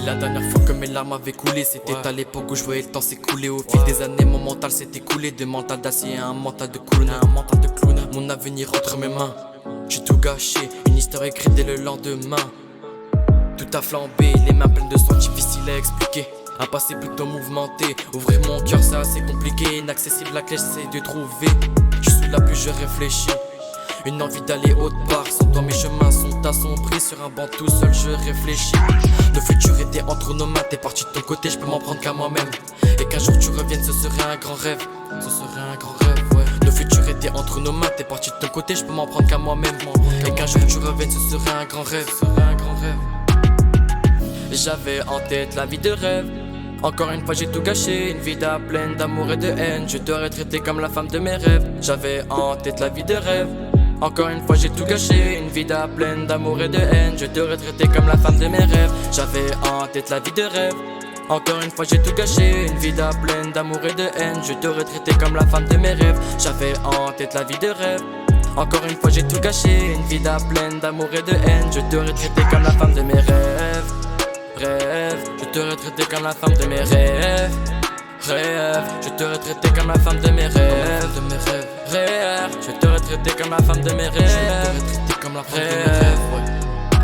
la dernière fois que mes larmes avaient coulé, c'était à l'époque où je voyais le temps s'écouler. Au fil des années, mon mental s'est écoulé. De mental d'acier à un mental de clown. Mon avenir entre mes mains, j'ai tout gâché. Une histoire écrite dès le lendemain. Tout a flambé, les mains pleines de sang, difficile à expliquer. Un passé plutôt mouvementé, ouvrir mon cœur c'est assez compliqué. Inaccessible, la clé j'essaie de trouver. Je suis là plus je réfléchis. Une envie d'aller autre part. Sans toi mes chemins sont assombris. Sur un banc tout seul je réfléchis. Le futur était entre nos mains. T'es parti de ton côté, je peux m'en prendre qu'à moi-même. Et qu'un jour tu reviennes, ce serait un grand rêve. Ce serait un grand rêve, ouais. Le futur était entre nos mains. T'es parti de ton côté, je peux m'en prendre qu'à moi-même. Et qu'un jour tu reviennes, ce serait un grand rêve. Ce serait un grand rêve. J'avais en tête la vie de rêve. Encore une fois j'ai tout gâché, une vie pleine d'amour et de haine. Je t'aurais traité comme la femme de mes rêves. J'avais en tête la vie de rêve. Encore une fois j'ai tout gâché, une vie pleine d'amour et de haine. Je t'aurais traité comme la femme de mes rêves. J'avais en tête la vie de rêve. Encore une fois j'ai tout gâché, une vie pleine d'amour et de haine. Je t'aurais traité comme la femme de mes rêves. J'avais en tête la vie de rêve. Encore une fois j'ai tout gâché, une vie pleine d'amour et de haine. Je t'aurais traité comme la femme de mes rêves. Rêve, je t'aurais traité comme la femme de mes rêves. Rêve, je t'aurais traité comme la femme de mes rêves. Rêve, je t'aurais traité comme la femme de mes rêves. Rêve,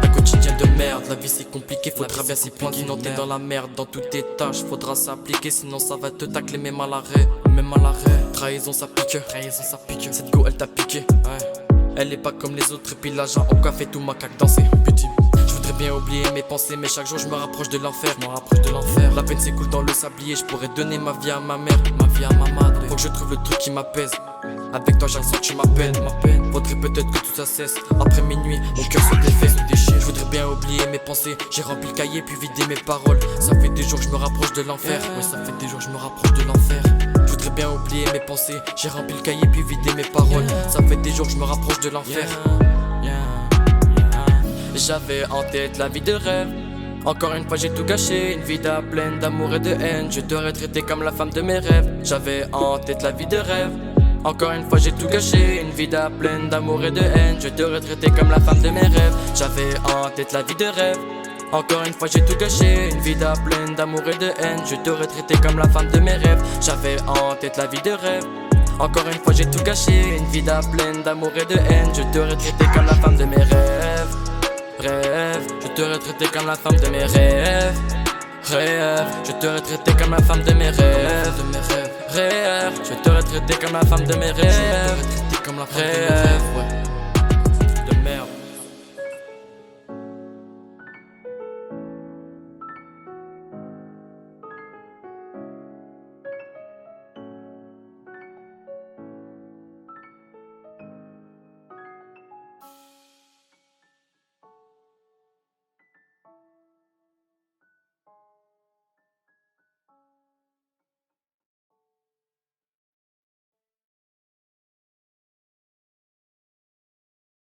un quotidien de merde, la vie c'est compliqué. Faudra bien s'y prendre, sinon t'es dans la merde. Dans toutes tes tâches, faudra s'appliquer. Sinon ça va te tacler, même à l'arrêt. Trahison ça pique, cette go elle t'a piqué. Elle est pas comme les autres et puis l'agent au café tout ma caque danser. Je voudrais bien oublier mes pensées, mais chaque jour je me rapproche de l'enfer. La peine s'écoule dans le sablier. Je pourrais donner ma vie à ma mère, ma vie à ma madre. Faut que je trouve le truc qui m'apaise. Avec toi j'ai ressenti ma peine. Faudrait peut-être que tout ça cesse. Après minuit, mon cœur se défait. Je voudrais bien oublier mes pensées. J'ai rempli le cahier puis vidé mes paroles. Ça fait des jours que je me rapproche de l'enfer. Ouais, ça fait des jours que je me rapproche de l'enfer. Je voudrais bien oublier mes pensées. J'ai rempli le cahier puis vidé mes paroles. Ça fait des jours que je me rapproche de l'enfer. J'avais en tête la vie de rêve. Encore une fois j'ai tout gâché, une vie pleine d'amour et de haine. Je t'aurais traité comme la femme de mes rêves. J'avais en tête la vie de rêve. Encore une fois j'ai tout gâché, une vie pleine d'amour et de haine. Je t'aurais traité comme la femme de mes rêves. J'avais en tête la vie de rêve. Encore une fois j'ai tout gâché, une vie pleine d'amour et de haine. Je t'aurais traité comme la femme de mes rêves. J'avais en tête la vie de rêve. Encore une fois j'ai tout gâché, une vie pleine d'amour et de haine. Je t'aurais traité comme la femme de mes rêves. Rêve, je t'aurais traité comme la femme de mes rêves. Rêve, je t'aurais traité comme la femme de mes rêves. Rêve, je t'aurais traité comme la femme de mes rêves. Rêve, ouais.